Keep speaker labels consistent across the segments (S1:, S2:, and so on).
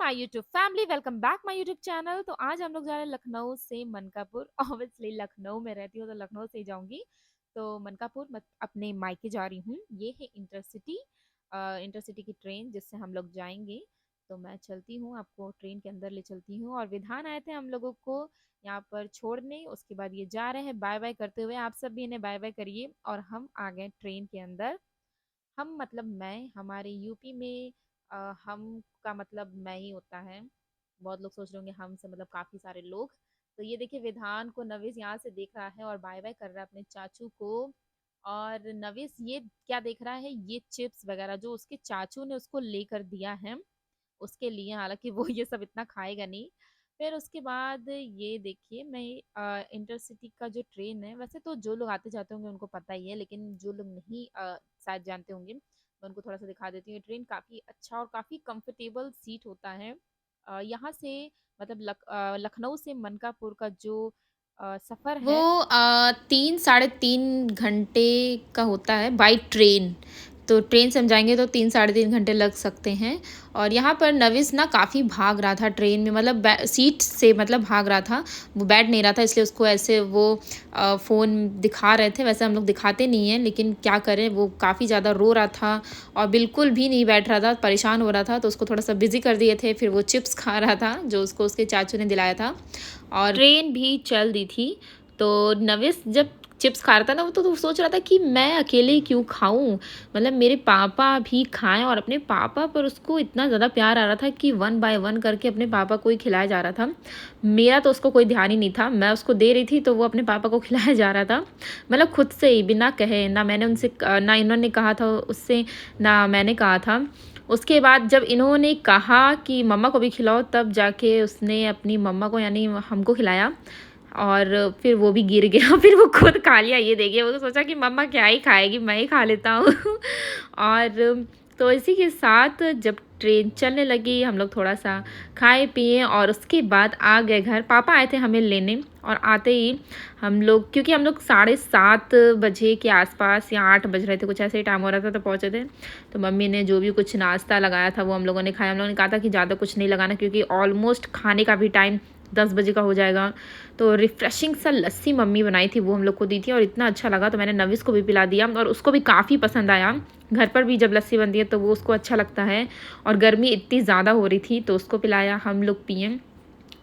S1: My YouTube family, welcome back my YouTube channel. तो आज हम लोग जा रहे हैं लखनऊ से मनकापुर। ऑब्वियसली लखनऊ में रहती हूँ तो लखनऊ से ही जाऊंगी। तो मनकापुर मत अपने मायके जा रही हूँ। ये है इंटरसिटी, इंटरसिटी की ट्रेन जिससे हम लोग जाएंगे। तो मैं चलती हूँ, आपको ट्रेन के अंदर ले चलती हूँ। और विधान आए थे हम लोगों को यहाँ पर छोड़ने, उसके बाद ये जा रहे हैं बाय बाय करते हुए। आप सब भी इन्हें बाय बाय करिए। और हम आ गए ट्रेन के अंदर। हम मतलब मैं, हमारे यूपी में हम का मतलब मैं ही होता है। बहुत लोग सोच रहे होंगे हम से मतलब काफी सारे लोग। तो ये देखिए, विधान को नविस यहाँ से देख रहा है और बाय बाय कर रहा है अपने चाचू को। और नविस ये क्या देख रहा है, ये चिप्स वगैरह जो उसके चाचू ने उसको लेकर दिया है उसके लिए। हालांकि वो ये सब इतना खाएगा नहीं। फिर उसके बाद ये देखिए, मैं इंटरसिटी का जो ट्रेन है, वैसे तो जो लोग आते जाते होंगे उनको पता ही है, लेकिन जो लोग नहीं शायद जानते होंगे, मैं उनको थोड़ा सा दिखा देती हूँ। ट्रेन काफ़ी अच्छा और काफ़ी कंफर्टेबल सीट होता है। यहाँ से मतलब लखनऊ से मनकापुर का जो सफ़र
S2: वो
S1: है।
S2: 3 साढ़े 3 घंटे का होता है बाय ट्रेन। तो ट्रेन से हम जाएँगे तो 3 साढ़े 3 घंटे लग सकते हैं। और यहाँ पर नविस ना काफ़ी भाग रहा था ट्रेन में, मतलब बै सीट से मतलब भाग रहा था। वो बैठ नहीं रहा था, इसलिए उसको ऐसे वो फ़ोन दिखा रहे थे। वैसे हम लोग दिखाते नहीं हैं, लेकिन क्या करें, वो काफ़ी ज़्यादा रो रहा था और बिल्कुल भी नहीं बैठ रहा था, परेशान हो रहा था। तो उसको थोड़ा-सा बिज़ी कर दिए थे। फिर वो चिप्स खा रहा था, जो उसको उसके चाचू ने दिलाया था। और ट्रेन भी चल दी थी। तो नविस जब चिप्स खा रहा था ना, वो तो सोच रहा था कि मैं अकेले क्यों खाऊं, मतलब मेरे पापा भी खाएं। और अपने पापा पर उसको इतना ज़्यादा प्यार आ रहा था कि वन बाय वन करके अपने पापा को ही खिलाया जा रहा था। मेरा तो उसको कोई ध्यान ही नहीं था, मैं उसको दे रही थी तो वो अपने पापा को खिलाया जा रहा था। मतलब खुद से ही, बिना कहे, ना मैंने उनसे, ना इन्होंने कहा था उससे, ना मैंने कहा था। उसके बाद जब इन्होंने कहा कि मम्मा को भी खिलाओ, तब जाके उसने अपनी मम्मा को यानी हमको खिलाया। और फिर वो भी गिर गया। फिर वो खुद खा लिया। ये देखिए, वो तो सोचा कि मम्मा क्या ही खाएगी, मैं ही खा लेता हूँ। और तो इसी के साथ जब ट्रेन चलने लगी, हम लोग थोड़ा सा खाए पिए और उसके बाद आ गए घर। पापा आए थे हमें लेने, और आते ही हम लोग, क्योंकि हम लोग 7:30 बजे के आसपास या 8 बज रहे थे, कुछ ऐसे ही टाइम हो रहा था, तो पहुँचे थे। तो मम्मी ने जो भी कुछ नाश्ता लगाया था वो हम लोगों ने खाया। हम लोगों ने कहा था कि ज़्यादा कुछ नहीं लगाना, क्योंकि ऑलमोस्ट खाने का भी टाइम 10 बजे का हो जाएगा। तो रिफ्रेशिंग सा लस्सी मम्मी बनाई थी, वो हम लोग को दी थी और इतना अच्छा लगा, तो मैंने नविस को भी पिला दिया और उसको भी काफ़ी पसंद आया। घर पर भी जब लस्सी बनती है तो वो उसको अच्छा लगता है। और गर्मी इतनी ज़्यादा हो रही थी तो उसको पिलाया, हम लोग पिए।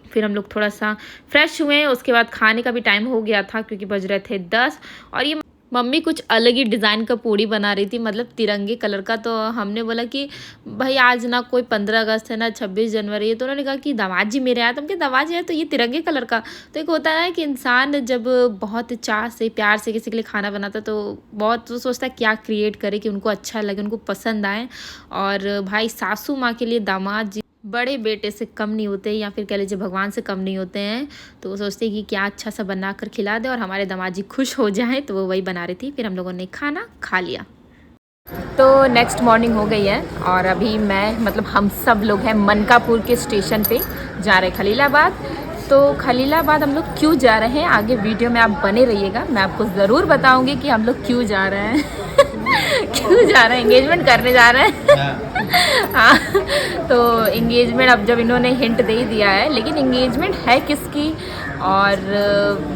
S2: फिर हम लोग थोड़ा सा फ्रेश हुए। उसके बाद खाने का भी टाइम हो गया था, क्योंकि बज रहे थे 10। और ये मम्मी कुछ अलग ही डिज़ाइन का पूड़ी बना रही थी, मतलब तिरंगे कलर का। तो हमने बोला कि भाई आज ना कोई 15 अगस्त है ना 26 जनवरी है। तो उन्होंने कहा कि दमाद जी मेरे आए। तो हम क्या दमाद जी है, तो ये तिरंगे कलर का। तो एक होता है ना कि इंसान जब बहुत चाह से प्यार से किसी के लिए खाना बनाता, तो बहुत वो सोचता है क्या क्रिएट करे कि उनको अच्छा लगे, उनको पसंद आए। और भाई सासू माँ के लिए दामाद जी बड़े बेटे से कम नहीं होते, या फिर कह लीजिए भगवान से कम नहीं होते हैं। तो वो सोचते हैं कि क्या अच्छा सा बना कर खिला दे और हमारे दामाद जी खुश हो जाएं। तो वो वही बना रही थी। फिर हम लोगों ने खाना खा लिया।
S1: तो नेक्स्ट मॉर्निंग हो गई है और अभी मैं मतलब हम सब लोग हैं मनकापुर के स्टेशन पे जा रहे हैं खलीलाबाद। तो खलीलाबाद हम लोग क्यों जा रहे हैं, आगे वीडियो में आप बने रहिएगा, मैं आपको ज़रूर बताऊंगी कि हम लोग क्यों जा रहे हैं। क्यों जा रहे हैं, एंगेजमेंट करने जा रहे हैं। हाँ। तो एंगेजमेंट, अब जब इन्होंने हिंट दे ही दिया है, लेकिन एंगेजमेंट है किसकी और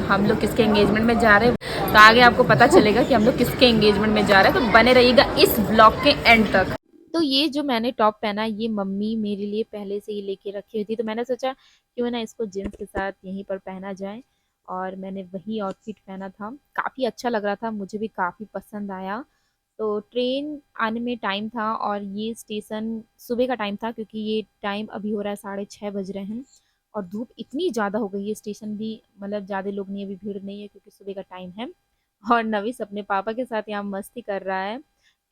S1: हम लोग किसके एंगेजमेंट में जा रहे हैं, तो आगे आपको पता चलेगा कि हम लोग किसके एंगेजमेंट में जा रहे हैं। तो बने रहिएगा इस ब्लॉग के एंड तक। तो ये जो मैंने टॉप पहना है, ये मम्मी मेरे लिए पहले से ही लेके रखी हुई थी, तो मैंने सोचा क्यों ना इसको जींस के साथ यहीं पर पहना जाए। और मैंने वही आउटफिट पहना था, काफ़ी अच्छा लग रहा था, मुझे भी काफ़ी पसंद आया। तो ट्रेन आने में टाइम था और ये स्टेशन सुबह का टाइम था, क्योंकि ये टाइम अभी हो रहा है 6:30 बज रहे हैं। और धूप इतनी ज़्यादा हो गई है, स्टेशन भी मतलब ज़्यादा लोग नहीं है, अभी भीड़ नहीं है क्योंकि सुबह का टाइम है। और नविस अपने पापा के साथ यहाँ मस्ती कर रहा है,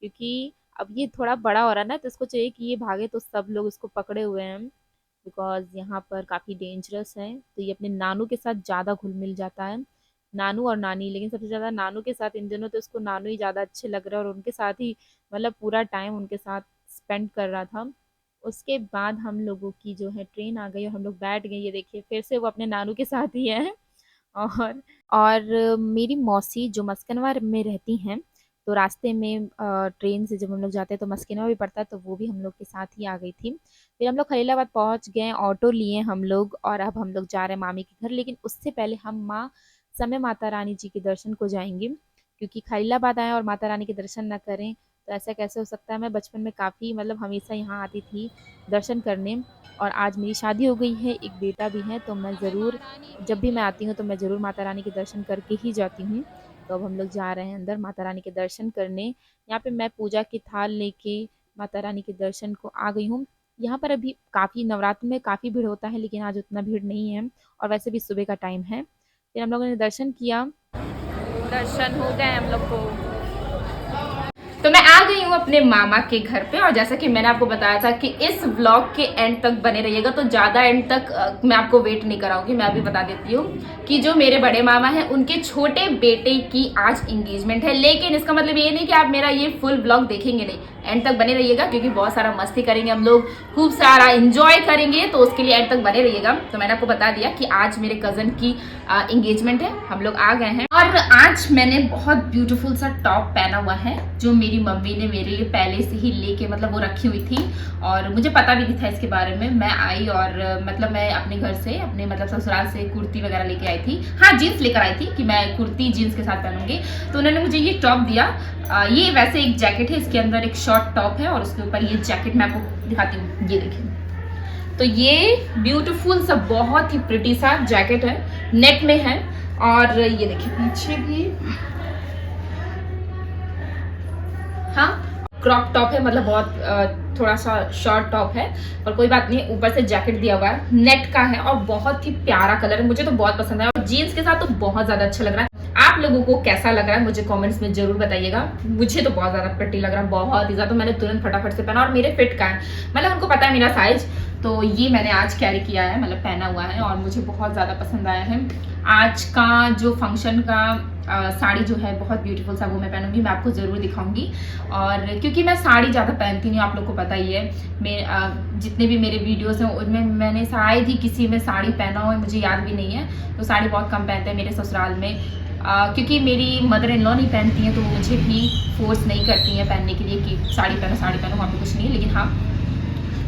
S1: क्योंकि अब ये थोड़ा बड़ा हो रहा है ना, तो इसको चाहिए कि ये भागे, तो सब लोग इसको पकड़े हुए हैं। बिकॉज़ यहाँ पर काफ़ी डेंजरस है, तो ये अपने नानू के साथ ज़्यादा घुल मिल जाता है। नानू और नानी, लेकिन सबसे ज़्यादा नानू के साथ इन दिनों, तो इसको नानू ही ज़्यादा अच्छे लग रहे हैं और उनके साथ ही मतलब पूरा टाइम उनके साथ स्पेंड कर रहा था। उसके बाद हम लोगों की जो है ट्रेन आ गई और हम लोग बैठ गए। ये देखिए, फिर से वो अपने नानू के साथ ही है। और और मेरी मौसी जो मस्कनवा में रहती हैं, तो रास्ते में ट्रेन से जब हम लोग जाते हैं तो मस्किना भी पड़ता है, तो वो भी हम लोग के साथ ही आ गई थी। फिर हम लोग खलीलाबाद पहुंच गए, ऑटो लिए हम लोग, और अब हम लोग जा रहे हैं मामी के घर। लेकिन उससे पहले हम माँ समय माता रानी जी के दर्शन को जाएंगे, क्योंकि खलीलाबाद आए और माता रानी के दर्शन ना करें तो ऐसा कैसे हो सकता है। मैं बचपन में काफ़ी मतलब हमेशा यहाँ आती थी दर्शन करने, और आज मेरी शादी हो गई है, एक बेटा भी है, तो मैं ज़रूर जब भी मैं आती हूँ तो मैं ज़रूर माता रानी के दर्शन करके ही जाती हूँ। तो अब हम लोग जा रहे हैं अंदर माता रानी के दर्शन करने। यहाँ पे मैं पूजा की थाल लेके माता रानी के दर्शन को आ गई हूँ। यहाँ पर अभी काफ़ी नवरात्र में काफ़ी भीड़ होता है, लेकिन आज उतना भीड़ नहीं है, और वैसे भी सुबह का टाइम है। फिर हम लोगों ने दर्शन किया, दर्शन हो गए हम लोग को। तो मैं आ गई हूँ अपने मामा के घर पे, और जैसा कि मैंने आपको बताया था कि इस व्लॉग के एंड तक बने रहिएगा, तो ज़्यादा एंड तक मैं आपको वेट नहीं कराऊंगी। मैं अभी बता देती हूँ कि जो मेरे बड़े मामा हैं उनके छोटे बेटे की आज इंगेजमेंट है। लेकिन इसका मतलब ये नहीं कि आप मेरा ये फुल व्लॉग देखेंगे नहीं, एंड तक बने रहिएगा, क्योंकि बहुत सारा मस्ती करेंगे हम लोग, खूब सारा इंजॉय करेंगे, तो उसके लिए एंड तक बने रहिएगा। तो मैंने आपको बता दिया कि आज मेरे कज़न की इंगेजमेंट है, हम लोग आ गए हैं। और आज मैंने बहुत ब्यूटीफुल सा टॉप पहना हुआ है, जो मेरी मम्मी ने मेरे लिए पहले से ही लेके मतलब वो रखी हुई थी, और मुझे पता भी नहीं था इसके बारे में। मैं आई और मतलब मैं अपने घर से, अपने मतलब ससुराल से कुर्ती वगैरह लेके आई थी, हाँ जीन्स लेकर आई थी कि मैं कुर्ती जीन्स के साथ पहनूंगी। तो उन्होंने मुझे ये टॉप दिया। ये वैसे एक जैकेट है, इसके अंदर एक शॉर्ट टॉप है और उसके ऊपर ये जैकेट, मैं आपको दिखाती हूँ, ये देखिए। तो ये ब्यूटीफुल सा बहुत ही प्रिटी सा जैकेट है, नेट में है, और ये देखिए पीछे भी हाँ क्रॉप टॉप है, मतलब बहुत थोड़ा सा शॉर्ट टॉप है, पर कोई बात नहीं। ऊपर से जैकेट दिया हुआ है, नेट का है, और बहुत ही प्यारा कलर है, मुझे तो बहुत पसंद है, और जीन्स के साथ तो बहुत ज्यादा अच्छा लग रहा है। आप लोगों को कैसा लग रहा है मुझे कमेंट्स में जरूर बताइएगा। मुझे तो बहुत ज्यादा प्रिटी लग रहा है, बहुत ही ज्यादा। मैंने तुरंत फटाफट से पहना, और मेरे फिट का है, मतलब उनको पता है मेरा साइज, तो ये मैंने आज कैरी किया है, मतलब पहना हुआ है, और मुझे बहुत ज़्यादा पसंद आया है। आज का जो फंक्शन का साड़ी जो है बहुत ब्यूटीफुल सा, वो मैं पहनूंगी, मैं आपको ज़रूर दिखाऊंगी। और क्योंकि मैं साड़ी ज़्यादा पहनती नहीं, आप लोग को पता ही है, मैं जितने भी मेरे वीडियोस हैं उनमें मैंने शायद ही किसी में साड़ी पहना हो, मुझे याद भी नहीं है। तो साड़ी बहुत कम पहनते हैं मेरे ससुराल में, क्योंकि मेरी मदर इन लॉ नहीं पहनती हैं, तो वो मुझे भी फोर्स नहीं करती हैं पहनने के लिए कि साड़ी पहनो, वहाँ पे कुछ नहीं है। लेकिन हाँ,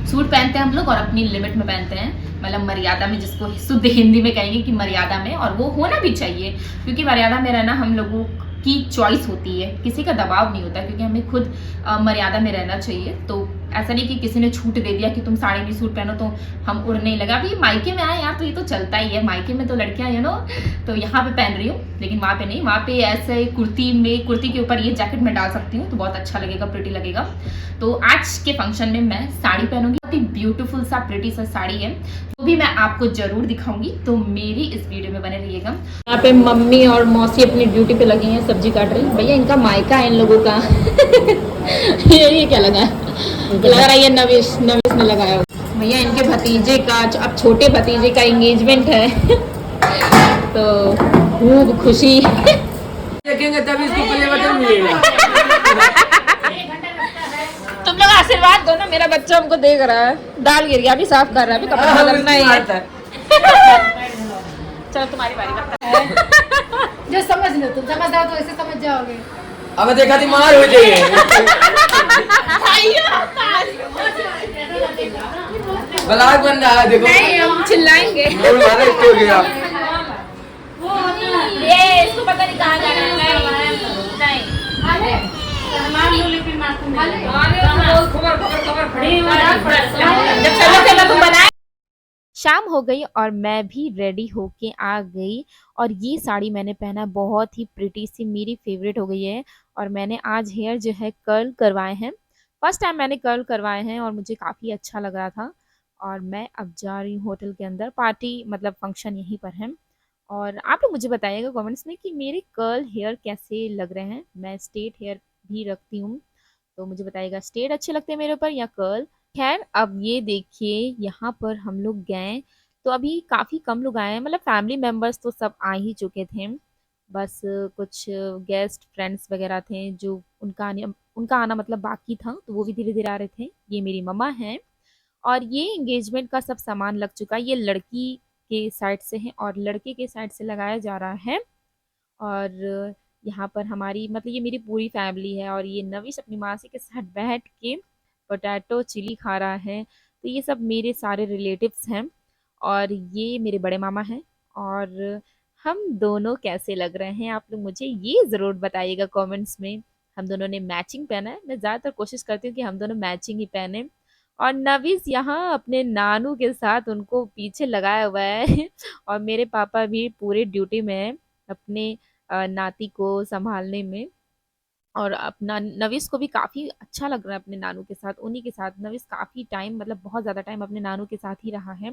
S1: सूट पहनते हैं हम लोग, और अपनी लिमिट में पहनते हैं, मतलब मर्यादा में, जिसको शुद्ध हिंदी में कहेंगे कि मर्यादा में, और वो होना भी चाहिए, क्योंकि मर्यादा में रहना हम लोगों की चॉइस होती है, किसी का दबाव नहीं होता, क्योंकि हमें खुद मर्यादा में रहना चाहिए। तो ऐसा नहीं कि किसी ने छूट दे दिया कि तुम साड़ी नहीं सूट पहनो तो हम उड़ने लगा। अभी मायके में आए यार, तो ये तो चलता ही है, मायके में तो लड़कियां तो यहाँ पे पहन रही हूँ, लेकिन वहाँ पे नहीं, वहाँ पे ऐसे कुर्ती के ऊपर ये जैकेट मैं डाल सकती हूँ, तो बहुत अच्छा लगेगा, प्रिटी लगेगा। तो आज के फंक्शन में मैं साड़ी पहनूंगी, बहुत ही ब्यूटीफुल सा प्रिटी सा साड़ी है, वो भी मैं आपको जरूर दिखाऊंगी, तो मेरी इस वीडियो में बने रहिएगा। यहाँ पे मम्मी और मौसी अपनी ड्यूटी पे लगी हैं, सब्जी काट रही। भैया इनका मायका है इन लोगों का ये क्या लगा लग रहा है, ये नवेश ने लगाया। भैया इनके भतीजे का, अब छोटे भतीजे का एंगेजमेंट है तो खूब खुशी
S3: देखेंगे तभी इसको परिवर्तन मिलेगा।
S1: तुम लोग आशीर्वाद दो ना, मेरा बच्चा हमको देख रहा है, दाल गिर गया, अभी साफ कर रहा है, अभी कपड़ा बदलना ही है। चलो तुम्हारी बारी।
S4: जो समझ लो, तुम समझ जाओ तो ऐसे समझ जाओगे।
S3: अब देखा थी मार हो जाइए। ब्लॉग बन रहा है, देखो
S1: नहीं हम चिल्लाएंगे। ये इसको पता नहीं कहाँ जाना है। शाम हो गई और मैं भी रेडी होके आ गई, और ये साड़ी मैंने पहना, बहुत ही प्रिटी सी, मेरी फेवरेट हो गई है। और मैंने आज हेयर जो है कर्ल करवाए हैं, फर्स्ट टाइम मैंने कर्ल करवाए हैं, और मुझे काफ़ी अच्छा लग रहा था। और मैं अब जा रही हूँ होटल के अंदर, पार्टी मतलब फंक्शन यहीं पर है। और आप लोग मुझे बताइएगा कमेंट्स में कि मेरे कर्ल हेयर कैसे लग रहे हैं। मैं स्ट्रेट हेयर भी रखती हूँ, तो मुझे बताइएगा स्ट्रेट अच्छे लगते हैं मेरे ऊपर या कर्ल। खैर अब ये देखिए, यहाँ पर हम लोग गए तो अभी काफ़ी कम लोग आए हैं, मतलब फैमिली मेम्बर्स तो सब आ ही चुके थे, बस कुछ गेस्ट फ्रेंड्स वगैरह थे जो उनका आना मतलब बाकी था, तो वो भी धीरे धीरे आ रहे थे। ये मेरी मम्मा हैं, और ये एंगेजमेंट का सब सामान लग चुका है, ये लड़की के साइड से है और लड़के के साइड से लगाया जा रहा है। और यहाँ पर हमारी मतलब ये मेरी पूरी फैमिली है और ये नविश अपनी मासी के साथ बैठ के पोटैटो चिली खा रहा है। तो ये सब मेरे सारे रिलेटिव्स हैं और ये मेरे बड़े मामा हैं। और हम दोनों कैसे लग रहे हैं आप लोग मुझे ये ज़रूर बताइएगा कमेंट्स में। हम दोनों ने मैचिंग पहना है, मैं ज़्यादातर कोशिश करती हूँ कि हम दोनों मैचिंग ही पहने। और नविश यहाँ अपने नानू के साथ उनको पीछे लगाया हुआ है और मेरे पापा भी पूरे ड्यूटी में हैं अपने नाती को संभालने में। और अपना नविश को भी काफ़ी अच्छा लग रहा है अपने नानू के साथ, उन्हीं के साथ नविश काफ़ी टाइम मतलब बहुत ज़्यादा टाइम अपने नानू के साथ ही रहा है।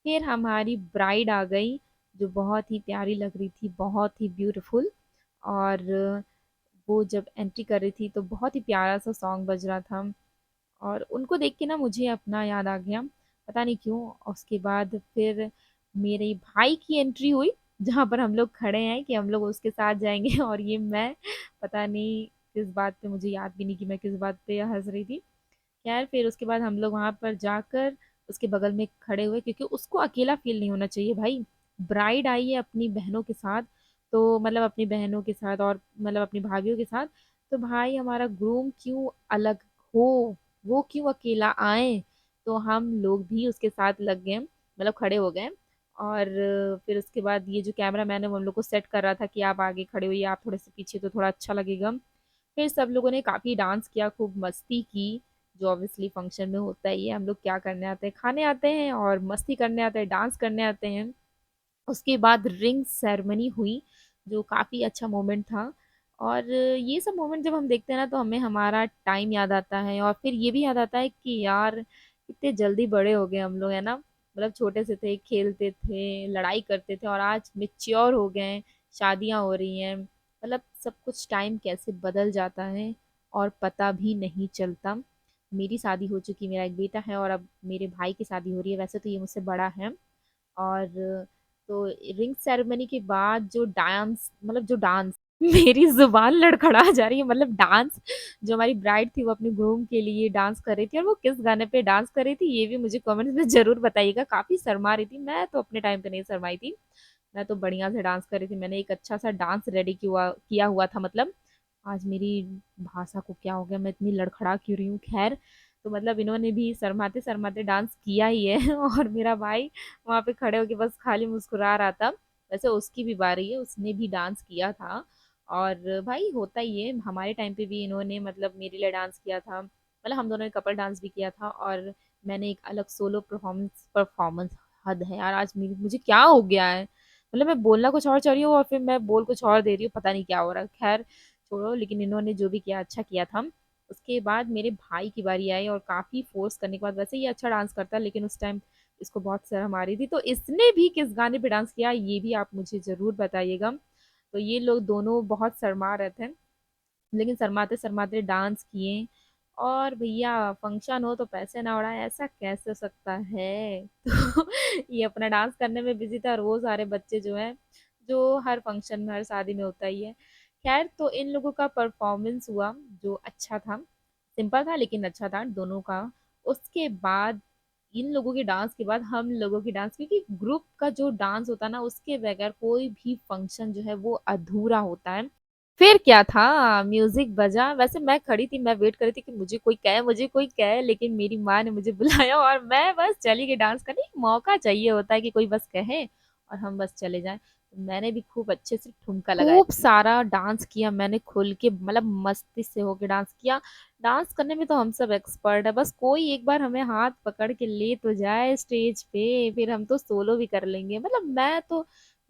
S1: फिर हमारी ब्राइड आ गई जो बहुत ही प्यारी लग रही थी, बहुत ही ब्यूटीफुल। और वो जब एंट्री कर रही थी तो बहुत ही प्यारा सा सॉन्ग बज रहा था और उनको देख के ना मुझे अपना याद आ गया, पता नहीं क्यों। और उसके बाद फिर मेरे भाई की एंट्री हुई जहाँ पर हम लोग खड़े हैं कि हम लोग उसके साथ जाएंगे और ये मैं पता नहीं किस बात पे, मुझे याद भी नहीं कि मैं किस बात पे हंस रही थी। खैर फिर उसके बाद हम लोग वहाँ पर जाकर उसके बगल में खड़े हुए क्योंकि उसको अकेला फील नहीं होना चाहिए भाई। ब्राइड आई है अपनी बहनों के साथ, तो मतलब अपनी बहनों के साथ और मतलब अपनी भाभीयों के साथ, तो भाई हमारा ग्रूम क्यों अलग हो, वो क्यों अकेला आए। तो हम लोग भी उसके साथ लग गए मतलब खड़े हो गए। और फिर उसके बाद ये जो कैमरा मैन है वो हम लोग को सेट कर रहा था कि आप आगे खड़े होइए, आप थोड़े से पीछे तो थोड़ा अच्छा लगेगा। फिर सब लोगों ने काफ़ी डांस किया, खूब मस्ती की, जो ऑब्वियसली फंक्शन में होता ही है। हम लोग क्या करने आते हैं, खाने आते हैं और मस्ती करने आते हैं, डांस करने आते हैं। उसके बाद रिंग सेरेमनी हुई जो काफ़ी अच्छा मोमेंट था। और ये सब मोमेंट जब हम देखते हैं ना तो हमें हमारा टाइम याद आता है और फिर ये भी याद आता है कि यार कितने जल्दी बड़े हो गए हम लोग, है ना। मतलब छोटे से थे, खेलते थे, लड़ाई करते थे और आज मेच्योर हो गए हैं, शादियां हो रही हैं। मतलब सब कुछ टाइम कैसे बदल जाता है और पता भी नहीं चलता। मेरी शादी हो चुकी, मेरा एक बेटा है और अब मेरे भाई की शादी हो रही है। वैसे तो ये मुझसे बड़ा है। और तो रिंग सेरेमनी के बाद जो डांस मतलब जो डांस मेरी जुबान लड़खड़ा जा रही है, मतलब डांस जो हमारी ब्राइड थी वो अपने ग्रूम के लिए डांस कर रही थी और वो किस गाने पे डांस कर रही थी ये भी मुझे कमेंट्स में जरूर बताइएगा। काफी शर्मा रही थी, मैं तो अपने टाइम पे नहीं शर्माई थी, मैं तो बढ़िया से डांस कर रही थी। मैंने एक अच्छा सा डांस रेडी किया हुआ था। मतलब आज मेरी भाषा को क्या हो गया, मैं इतनी लड़खड़ा क्यों रही हूँ। खैर तो मतलब इन्होंने भी शर्माते शर्माते डांस किया ही है और मेरा भाई वहाँ पे खड़े होके बस खाली मुस्कुरा रहा था। वैसे उसकी भी बारी है, उसने भी डांस किया था। और भाई होता ही है, हमारे टाइम पे भी इन्होंने मतलब मेरे लिए डांस किया था, मतलब हम दोनों ने कपल डांस भी किया था। और मैंने एक अलग सोलो परफॉर्मेंस परफॉर्मेंस हद है यार आज मुझे क्या हो गया है। मतलब मैं बोलना कुछ और चाह रही हूँ और फिर मैं बोल कुछ और दे रही हूँ, पता नहीं क्या हो रहा है। खैर छोड़ो, लेकिन इन्होंने जो भी किया अच्छा किया था। उसके बाद मेरे भाई की बारी आई और काफ़ी फोर्स करने के बाद, वैसे ये अच्छा डांस करता है लेकिन उस टाइम इसको बहुत शर्म आ रही थी, तो इसने भी किस गाने पे डांस किया ये भी आप मुझे ज़रूर बताइएगा। तो ये लोग दोनों बहुत शर्मा रहे थे लेकिन शर्माते शर्माते डांस किए। और भैया फंक्शन हो तो पैसे ना उड़ाए, ऐसा कैसे हो सकता है तो ये अपना डांस करने में बिजी था और वो सारे बच्चे जो हैं जो हर फंक्शन में हर शादी में होता ही है। खैर तो इन लोगों का परफॉर्मेंस हुआ जो अच्छा था, सिंपल था लेकिन अच्छा था दोनों का। उसके बाद इन लोगों के डांस के बाद हम लोगों की डांस, क्योंकि ग्रुप का जो डांस होता है ना उसके बगैर कोई भी फंक्शन जो है वो अधूरा होता है। फिर क्या था, म्यूजिक बजा, वैसे मैं खड़ी थी, मैं वेट कर रही थी कि मुझे कोई कहे मुझे कोई कहे, लेकिन मेरी माँ ने मुझे बुलाया और मैं बस चली गई डांस करने। एक मौका चाहिए होता है कि कोई बस कहे और हम बस चले जाएं। तो मैंने भी खूब अच्छे से ठुमका लगाया, खूब सारा डांस किया मैंने खुल के, मतलब मस्ती से होके डांस किया। डांस करने में तो हम सब एक्सपर्ट है, बस कोई एक बार हमें हाथ पकड़ के ले तो जाए स्टेज पे, फिर हम तो सोलो भी कर लेंगे। मतलब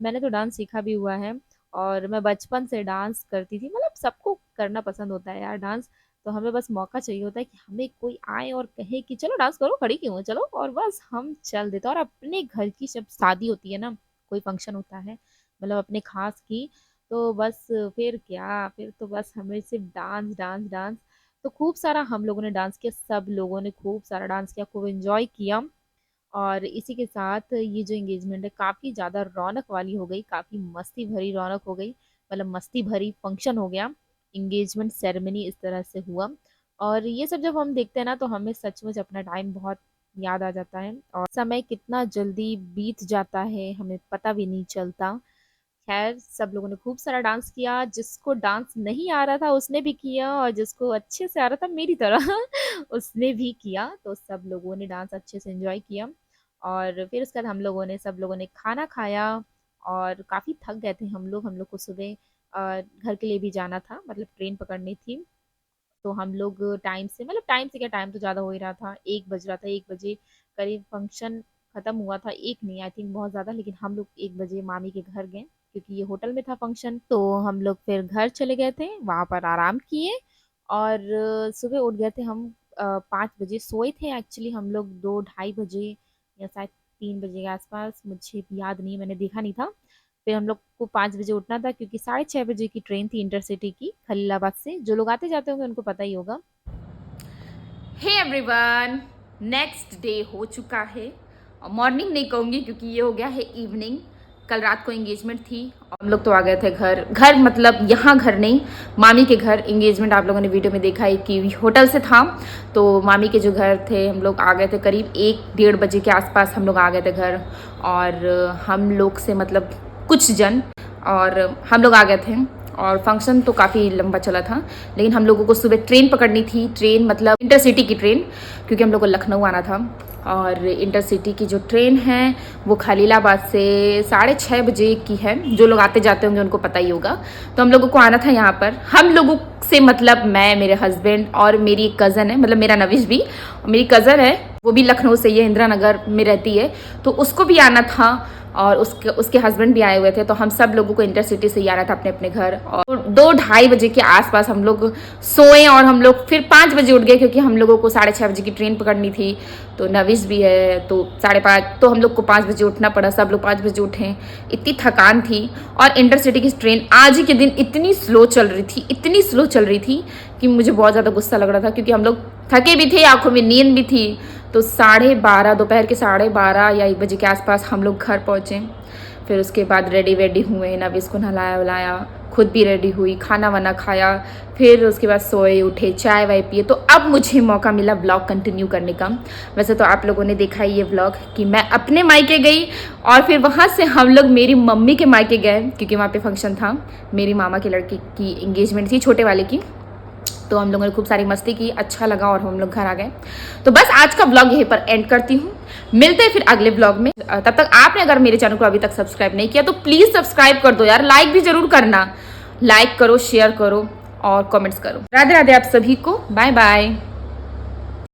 S1: मैंने तो डांस सीखा भी हुआ है और मैं बचपन से डांस करती थी। मतलब सबको करना पसंद होता है यार डांस, तो हमें बस मौका चाहिए होता है कि हमें कोई आए और कहे कि चलो डांस करो, खड़ी क्यों हो, चलो, और बस हम चल देते हैं। और अपने घर की जब शादी होती है ना, कोई फंक्शन होता है मतलब अपने खास की, तो बस फिर क्या, फिर तो बस हमें सिर्फ डांस डांस डांस। तो खूब सारा हम लोगों ने डांस किया, सब लोगों ने खूब सारा डांस किया, खूब एंजॉय किया। और इसी के साथ ये जो एंगेजमेंट है काफ़ी ज़्यादा रौनक वाली हो गई, काफ़ी मस्ती भरी रौनक हो गई, मतलब मस्ती भरी फंक्शन हो गया। एंगेजमेंट सेरेमनी इस तरह से हुआ। और ये सब जब हम देखते हैं ना तो हमें सचमुच अपना टाइम बहुत याद आ जाता है और समय कितना जल्दी बीत जाता है हमें पता भी नहीं चलता।
S2: खैर सब लोगों ने खूब सारा डांस किया, जिसको डांस नहीं आ रहा था उसने भी किया और जिसको अच्छे से आ रहा था मेरी तरह उसने भी किया। तो सब लोगों ने डांस अच्छे से एंजॉय किया और फिर उसके बाद सब लोगों ने खाना खाया और काफ़ी थक गए थे हम लोग को सुबह घर के लिए भी जाना था, मतलब ट्रेन पकड़नी थी। तो हम लोग टाइम से क्या, टाइम तो ज़्यादा हो ही रहा था, 1 बज रहा था, 1 बजे करीब फंक्शन ख़त्म हुआ था, 1 नहीं आई थिंक बहुत ज़्यादा, लेकिन हम लोग 1 बजे मामी के घर गए क्योंकि ये होटल में था फंक्शन। तो हम लोग फिर घर चले गए थे, वहाँ पर आराम किए और सुबह उठ गए थे हम 5 बजे। सोए थे एक्चुअली हम लोग 2 ढाई बजे या शायद 3 बजे के आसपास, मुझे याद नहीं, मैंने देखा नहीं था। फिर हम लोग को 5 बजे उठना था क्योंकि 6:30 बजे की ट्रेन थी इंटरसिटी की खलीलाबाद से। जो लोग आते जाते होंगे उनको पता ही होगा।
S1: हे एवरीवन, नेक्स्ट डे हो चुका है। मॉर्निंग नहीं कहूँगी क्योंकि ये हो गया है इवनिंग। कल रात को एंगेजमेंट थी और हम लोग तो आ गए थे घर मतलब यहाँ घर नहीं, मामी के घर। एंगेजमेंट आप लोगों ने वीडियो में देखा है कि होटल से था, तो मामी के जो घर थे हम लोग आ गए थे करीब 1-1:30 बजे के आसपास हम लोग आ गए थे घर। और हम लोग से मतलब कुछ जन और हम लोग आ गए थे और फंक्शन तो काफ़ी लंबा चला था, लेकिन हम लोगों को सुबह ट्रेन पकड़नी थी। ट्रेन मतलब इंटरसिटी की ट्रेन, क्योंकि हम लोग को लखनऊ आना था। और इंटरसिटी की जो ट्रेन है वो खलीलाबाद से 6:30 बजे की है। जो लोग आते जाते होंगे उनको पता ही होगा। तो हम लोगों को आना था यहाँ पर। हम लोगों से मतलब मैं, मेरे हस्बैंड और मेरी एक कज़न है, मतलब मेरा नविश भी, मेरी कज़न है, वो भी लखनऊ से ही है, इंदिरा नगर में रहती है, तो उसको भी आना था और उसके हस्बैंड भी आए हुए थे। तो हम सब लोगों को इंटरसिटी से ही आना था अपने अपने घर। और 2-2:30 बजे के आसपास हम लोग सोए और हम लोग फिर 5 बजे उठ गए क्योंकि हम लोगों को 6:30 बजे की ट्रेन पकड़नी थी। तो नविश भी है तो 5:30, तो हम लोग को 5 बजे उठना पड़ा। सब लोग 5 बजे उठे, इतनी थकान थी। और इंटरसिटी की ट्रेन आज ही के दिन इतनी स्लो चल रही थी कि मुझे बहुत ज़्यादा गुस्सा लग रहा था क्योंकि हम लोग थके भी थे, आंखों में नींद भी थी। तो 12:30, दोपहर के 12:30 या 1 बजे के आसपास हम लोग घर पहुँचे। फिर उसके बाद रेडी हुए, नविश को नहलाया वलाया, खुद भी रेडी हुई, खाना वाना खाया, फिर उसके बाद सोए उठे, चाय वाय पिए। तो अब मुझे मौका मिला व्लॉग कंटिन्यू करने का। वैसे तो आप लोगों ने देखा ही ये व्लॉग कि मैं अपने मायके गई और फिर वहाँ से हम लोग मेरी मम्मी के मायके गए क्योंकि वहाँ पे फंक्शन था, मेरी मामा के लड़के की एंगेजमेंट थी, छोटे वाले की। तो हम लोगों ने खूब सारी मस्ती की, अच्छा लगा और हम लोग घर आ गए। तो बस आज का व्लॉग यहीं पर एंड करती हूँ, मिलते हैं फिर अगले व्लॉग में। तब तक आपने अगर मेरे चैनल को अभी तक सब्सक्राइब नहीं किया तो प्लीज़ सब्सक्राइब कर दो यार, लाइक भी जरूर करना, लाइक करो, शेयर करो और कमेंट्स करो। राधे राधे आप सभी को, बाय बाय।